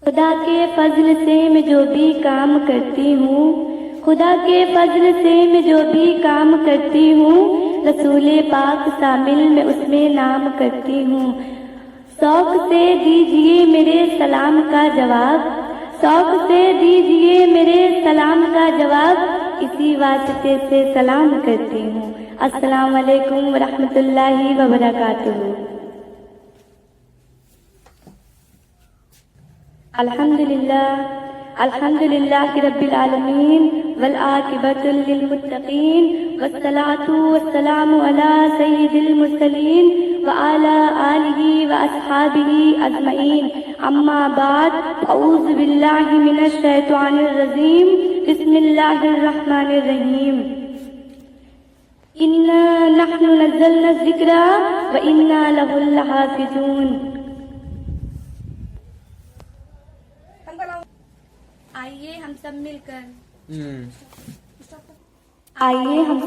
خدا کے فضل سے میں جو بھی کام کرتی ہوں، خدا کے فضل سے میں جو بھی کام کرتی ہوں، رسول پاک شامل میں اس میں نام کرتی ہوں۔ شوق سے دیجئے میرے سلام کا جواب، شوق سے دیجئے میرے سلام کا جواب، اسی واسطے سے سلام کرتی ہوں۔ السلام علیکم ورحمۃ اللہ وبرکاتہ۔ الحمد للہ رب العالمین والعاقبۃ للمتقین والصلاة والسلام علی سید المرسلین وعلی آلہ واصحابہ اجمعین، اما بعد، اعوذ باللہ من الشیطان الرجیم، بسم اللہ الرحمن الرحیم۔ انا نحن نزلنا الذکر وانا لہ لحافظون۔ آئیے ہم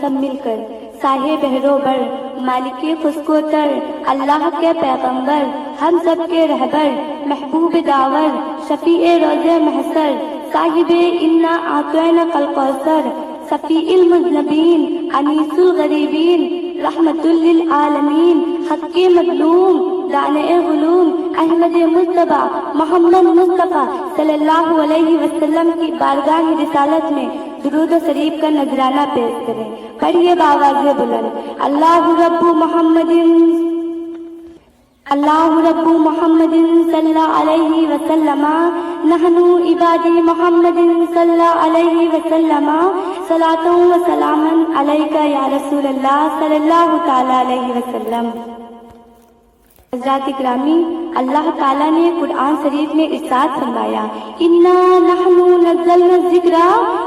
سب مل کر ساحِ بحر و بر، مالک خشک و تر، اللہ کے پیغمبر، ہم سب کے رہبر، محبوب داور، شفیع روز محشر، صاحب انا اعطیناک الکوثر، شفیع المذنبین، انیس الغریبین، رحمت للعالمین، حق مظلوم، دانع علوم، احمد مصطفیٰ محمد مصطفیٰ صلی اللہ علیہ وسلم کی بارگاہ رسالت میں درود و شریف کا نذرانہ پیش کریں۔ پڑھیے بآواز بلند، اللہ رب محمد صلی علیہ وسلم، نحن عباد محمد صلی علیہ وسلم، صلاۃ و سلام علیک یا رسول اللہ صلی اللہ تعالی علیہ وسلم۔ حضرات گرامی، اللہ تعالیٰ نے قرآن شریف میں ارشاد فرمایا، انا نحن نزلنا الذکر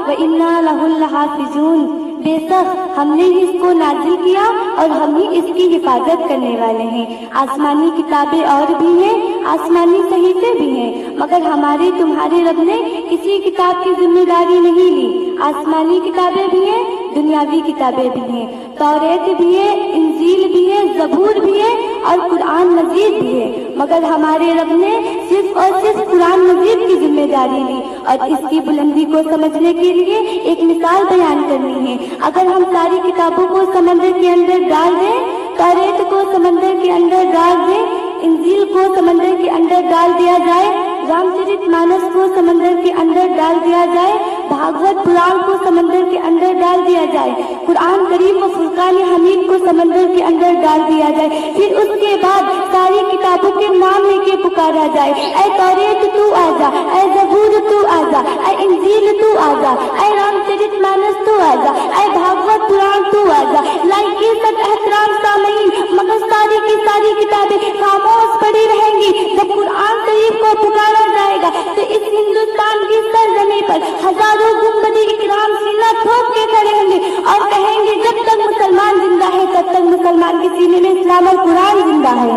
وانا لہ لحافظون، بے شک ہم نے اس کو نازل کیا اور ہم ہی اس کی حفاظت کرنے والے ہیں۔ آسمانی کتابیں اور بھی ہیں، آسمانی صحیفے بھی ہیں، مگر ہمارے تمہارے رب نے کسی کتاب کی ذمہ داری نہیں لی۔ آسمانی کتابیں بھی ہیں، دنیاوی کتابیں بھی ہیں، توریت بھی ہے، انجیل بھی ہے، زبور بھی ہے اور قرآن مجید بھی ہے، مگر ہمارے رب نے صرف اور صرف قرآن مجید کی ذمہ داری لی۔ اور اس کی بلندی کو سمجھنے کے لیے ایک مثال بیان کرنی ہے۔ اگر ہم ساری کتابوں کو سمندر کے اندر ڈال دیں، توریت کو سمندر کے اندر ڈال دیں، انجیل کو سمندر کے اندر ڈال دیا جائے، رام چرت مانس کو سمندر کے اندر ڈال دیا جائے، بھاگوت پران کو سمندر کے اندر ڈال دیا جائے، قرآن کریم و فرقان حمید کو سمندر کے اندر ڈال دیا جائے، پھر اس کے بعد ساری کتابوں کے نام لے کے پکارا جائے، اے توریت تو آ جا، اے زبور تو آ جا، اے انجیل تو آ جا، اے رام چرت مانس تو آ جا، اے بھاگوت پران تو آ جا۔ لائق سب احترام سامعین، مگر ساری کی ساری کتابیں خاموش پڑی رہیں گی۔ جب قرآن شریف کو پکارا جائے گا تو اس ہندوستان کی سرزمین پر ہزاروں گنبد اکرام سینہ ٹھوک کے کھڑے ہوں گے اور کہیں گے جب تک مسلمان زندہ ہے تب تک مسلمان کے سینے میں اسلام اور قرآن زندہ ہے۔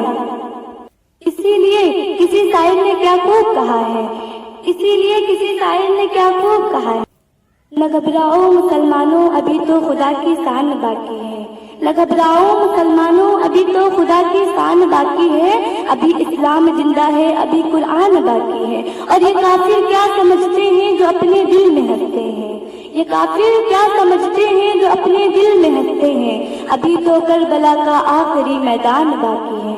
اسی لیے کسی شاعر نے کیا خوب کہا ہے، نہ گھبراؤ مسلمانوں ابھی تو خدا کی شان باقی ہے، نہ گھبراؤ مسلمانوں ابھی تو خدا کی شان باقی ہے، ابھی اسلام زندہ ہے، ابھی قرآن باقی ہے۔ اور یہ کافر کیا سمجھتے ہیں جو اپنے دل میں ہنستے ہیں، یہ کافر کیا سمجھتے ہیں جو اپنے دل میں ہنستے ہیں، ابھی تو کربلا کا آخری میدان باقی ہے۔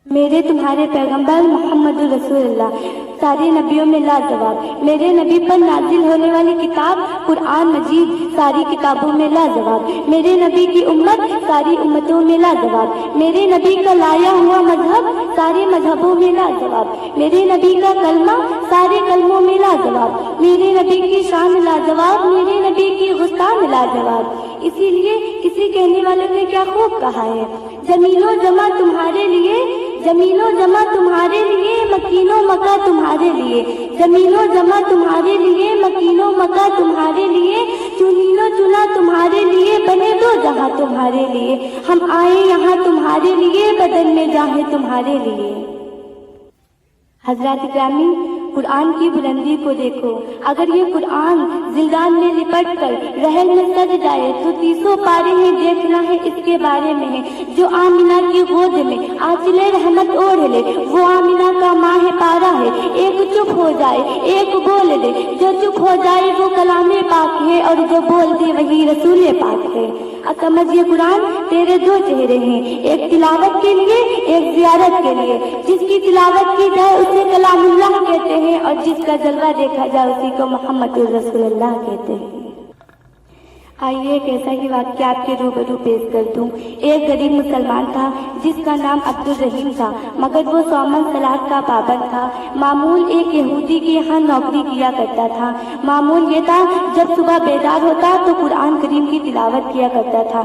میرے تمہارے پیغمبر محمد رسول اللہ سارے نبیوں میں لاجواب، میرے نبی پر نازل ہونے والی کتاب قرآن مجید ساری کتابوں میں لاجواب، میرے نبی کی امت ساری امتوں میں لاجواب، میرے نبی کا لایا ہوا مذہب سارے مذہبوں میں لاجواب، میرے نبی کا کلمہ سارے کلموں میں لاجواب، میرے نبی کی شان لاجواب، میرے نبی کی غسان لاجواب۔ اسی لیے کسی کہنے والے نے کیا خوب کہا ہے، زمین و جمع تمہارے لیے، زمین و جمع تمہارے لیے، مکین و مکہ تمہارے لیے، زمین و جمع تمہارے لیے، مکین و مکہ تمہارے لیے، چنین و چنا تمہارے لیے، بنے دو جہاں تمہارے لیے، ہم آئے یہاں تمہارے لیے، بدن میں جاہیں تمہارے لیے۔ حضرات گرامی، قرآن کی بلندی کو دیکھو، اگر یہ قرآن زندان میں لپٹ کر رحل میں سج جائے تو 30 پارے ہیں دیکھنا ہے اس کے بارے میں ہے، جو آمینہ کی گود میں آنچل رحمت اوڑھ لے وہ آمینہ کا ماہ پارا ہے، ایک ہو جائے ایک بول دے، جو چپ ہو جائے وہ کلام پاک ہے اور جو بول دے وہی رسول پاک ہے۔ اب سمجھیے قرآن تیرے دو چہرے ہیں، ایک تلاوت کے لیے ایک زیارت کے لیے۔ جس کی تلاوت کی جائے اسے کلام اللہ کہتے ہیں اور جس کا جلوہ دیکھا جائے اسی کو محمد رسول اللہ کہتے ہیں۔ آئیے ایک ایسا ہی واقعہ آپ کے روبرو پیش کر دوں۔ ایک غریب مسلمان تھا جس کا نام عبد الرحیم تھا، مگر وہ سومن صلاۃ کا پابند تھا۔ معمول ایک یہودی کے یہاں نوکری کیا کرتا تھا۔ معمول یہ تھا جب صبح بیدار ہوتا تو قرآن کریم کی تلاوت کیا کرتا تھا۔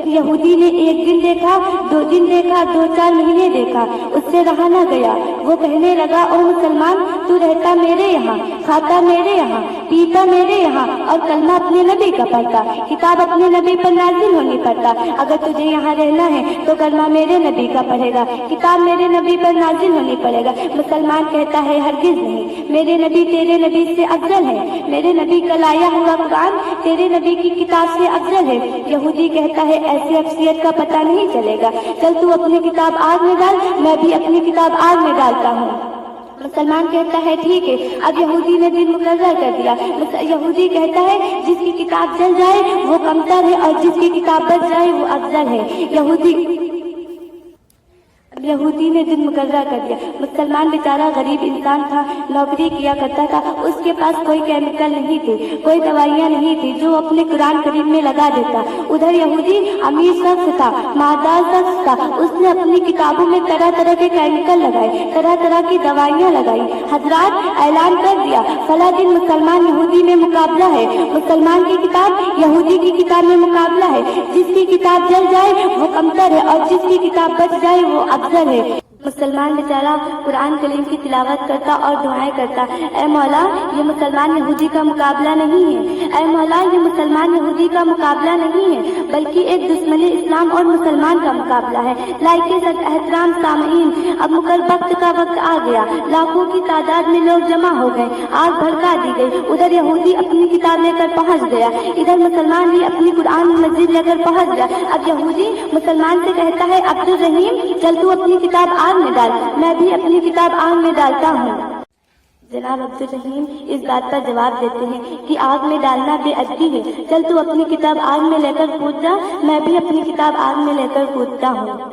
یہودی نے ایک دن دیکھا، 2 دن دیکھا، 2-4 مہینے دیکھا، اس سے رہا نہ گیا۔ وہ کہنے لگا، او مسلمان، تو رہتا میرے یہاں، کھاتا میرے یہاں، پیتا میرے یہاں اور کلمہ اپنے نبی کا پڑھتا، کتاب اپنے نبی پر نازل ہونی پڑتا۔ اگر تجھے یہاں رہنا ہے تو کلمہ میرے نبی کا پڑھے گا، کتاب میرے نبی پر نازل ہونی پڑے گا۔ مسلمان کہتا ہے، ہرگز نہیں، میرے نبی تیرے نبی سے افضل ہے، میرے نبی کا لایا ہوا قرآن تیرے نبی کی کتاب سے افضل ہے۔ یہودی کہتا ہے، ایسی افضلیت کا پتہ نہیں چلے گا، چل تو اپنی کتاب آگ میں ڈال، میں بھی اپنی کتاب آگ میں ڈالتا ہوں۔ مسلمان کہتا ہے، ٹھیک ہے۔ اب یہودی نے دن مقرر کر دیا۔ یہودی کہتا ہے، جس کی کتاب جل جائے وہ کمتر ہے اور جس کی کتاب بچ جائے وہ افضل ہے۔ یہودی نے دن مقرر کر دیا۔ مسلمان بیچارہ غریب انسان تھا، نوکری کیا کرتا تھا، اس کے پاس کوئی کیمیکل نہیں تھے، کوئی دوائیاں نہیں تھی جو اپنے قرآن کریم میں لگا دیتا۔ ادھر یہودی امیر شخص تھا، مالدار شخص تھا، اس نے اپنی کتابوں میں طرح طرح کے کیمیکل لگائے، طرح طرح کی دوائیاں لگائی۔ حضرات اعلان کر دیا، فلاں دن مسلمان یہودی میں مقابلہ ہے، مسلمان کی کتاب یہودی کی کتاب میں مقابلہ ہے، جس کی کتاب جل جائے وہ کمتر ہے اور جس کی کتاب بچ جائے وہ افضل ہے۔ مسلمان بیچارہ قرآن کریم کی تلاوت کرتا اور دعائیں کرتا، اے مولا یہ مسلمان یہودی کا مقابلہ نہیں ہے، اے مولا یہ مسلمان یہودی کا مقابلہ نہیں ہے بلکہ ایک دشمن اسلام اور مسلمان کا مقابلہ ہے۔ لائق احترام سامعین، اب مقرر وقت کا وقت آ گیا، لاکھوں کی تعداد میں لوگ جمع ہو گئے، آگ بھڑکا دی گئی۔ ادھر یہودی اپنی کتاب لے کر پہنچ گیا، ادھر مسلمان بھی اپنی قرآن مجید لے کر پہنچ گیا۔ اب یہودی مسلمان سے کہتا ہے، عبد الرحیم چل تو اپنی کتاب آگ میں ڈال، میں بھی اپنی کتاب آگ میں ڈالتا ہوں۔ جناب عبد الرحیم اس بات کا جواب دیتے ہیں کہ آگ میں ڈالنا بے ادبی ہے، چل تو اپنی کتاب آگ میں لے کر کود جا، میں بھی اپنی کتاب آگ میں لے کر کودتا ہوں۔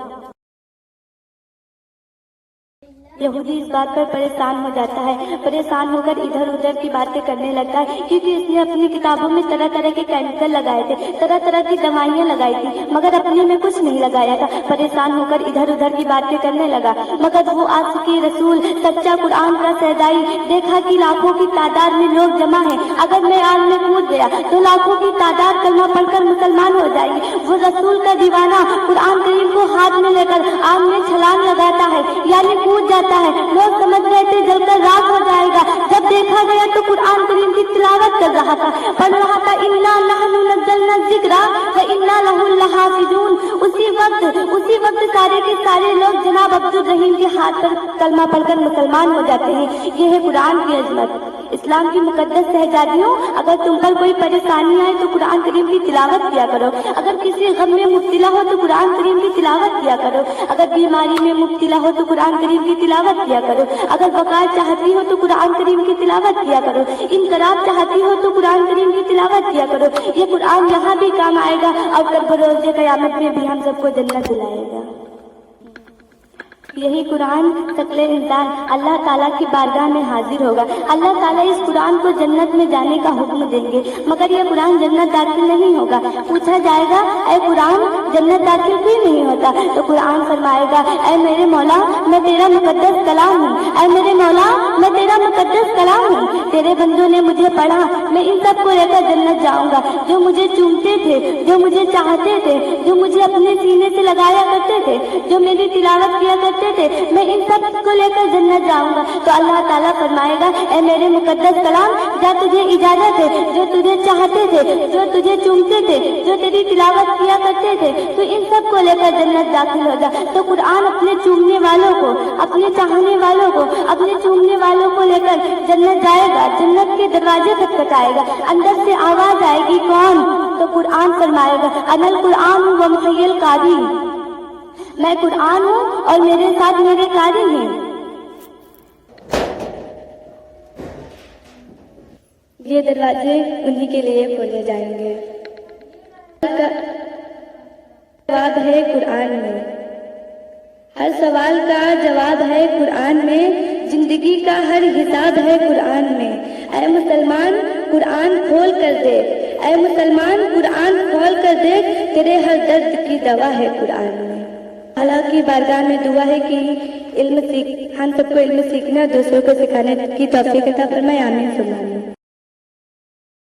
یہودی اس بات پر پریشان ہو جاتا ہے، پریشان ہو کر ادھر ادھر کی باتیں کرنے لگتا ہے، کیونکہ اس نے اپنی کتابوں میں طرح طرح کے کیمیکل لگائے تھے، طرح طرح کی دوائیاں لگائی تھی، مگر اپنے میں کچھ نہیں لگایا تھا۔ پریشان ہو کر ادھر ادھر کی باتیں کرنے لگا، مگر وہ عاشق رسول سچا قرآن کا سیدائی دیکھا کہ لاکھوں کی تعداد میں لوگ جمع ہیں، اگر میں آگ میں کود گیا تو لاکھوں کی تعداد کلمہ پڑھ کر مسلمان ہو جائے گی۔ وہ رسول کا دیوانہ قرآن کریم کو ہاتھ میں لے کر آگ میں چھلانگ لگاتا ہے، یعنی کود جاتا ہے۔ لوگ سمجھ رہے تھے جل کر راکھ ہو جائے گا، جب دیکھا گیا تو قرآن کریم کی تلاوت کر رہا تھا، پڑھ رہا تھا، انا نحن نزلنا الذکر وانا لہ لحافظون۔ اسی وقت سارے کے سارے لوگ جناب عبد الرحیم کے ہاتھ پر کلمہ پڑھ کر مسلمان ہو جاتے ہیں۔ یہ ہے قرآن کی عظمت۔ اسلام کی مقدس شہزادیوں، اگر تم پر کوئی پریشانی آئے تو قرآن کریم کی تلاوت کیا کرو، اگر کسی غم میں مبتلا ہو تو قرآن کریم کی تلاوت کیا کرو، اگر بیماری میں مبتلا ہو تو قرآن کریم کی تلاوت کیا کرو، اگر وقار چاہتی ہو تو قرآن کریم کی تلاوت کیا کرو، انقلاب چاہتی ہو تو قرآن کریم کی تلاوت کیا کرو۔ یہ قرآن یہاں بھی کام آئے گا اور کل بروز قیامت میں بھی ہم سب کو جنت دلائے گا۔ یہی قرآن شکل انسان اللہ تعالیٰ کی بارگاہ میں حاضر ہوگا۔ اللہ تعالیٰ اس قرآن کو جنت میں جانے کا حکم دیں گے، مگر یہ قرآن جنت داخل نہیں ہوگا۔ پوچھا جائے گا، اے قرآن جنت داخل کیوں نہیں ہوتا؟ تو قرآن فرمائے گا، اے میرے مولا میں تیرا مقدس کلام ہوں، اے میرے مولا میں تیرا مقدس کلام ہوں، تیرے بندوں نے مجھے پڑھا، میں ان سب کو لے کر جنت جاؤں گا۔ جو مجھے چومتے تھے، جو مجھے چاہتے تھے، جو مجھے اپنے سینے سے لگایا کرتے تھے، جو میری تلاوت کیا کرتے تھے، میں ان سب کو لے کر جنت جاؤں گا۔ تو اللہ تعالیٰ فرمائے گا، اے میرے مقدس کلام جا، تجھے اجازت ہے، جو تجھے چاہتے تھے، جو تجھے چومتے تھے، جو تیری تلاوت کیا کرتے تھے، تو ان سب کو لے کر جنت داخل ہو جا۔ تو قرآن اپنے چومنے والوں کو، اپنے چاہنے والوں کو، اپنے چومنے والوں کو لے کر جنت جائے گا، جنت کے دروازے کھٹکھٹائے گا، اندر سے آواز آئے گی، کون؟ تو قرآن فرمائے گا، انا القرآن و معی القاری، میں قرآن ہوں اور میرے ساتھ میرے قاری ہیں۔ یہ دروازے انہی کے لیے کھولے جائیں گے۔ جواب ہے قرآن میں، ہر سوال کا جواب ہے قرآن میں، زندگی کا ہر حساب ہے قرآن میں۔ اے مسلمان قرآن کھول کر دے، اے مسلمان قرآن کھول کر دے، تیرے ہر درد کی دوا ہے قرآن میں۔ اللہ کی بارگاہ میں دعا ہے کہ ہم سب کو علم سیکھنا، دوسروں کو سکھانے کی توفیق عطا فرمائے، آمین ثم آمین۔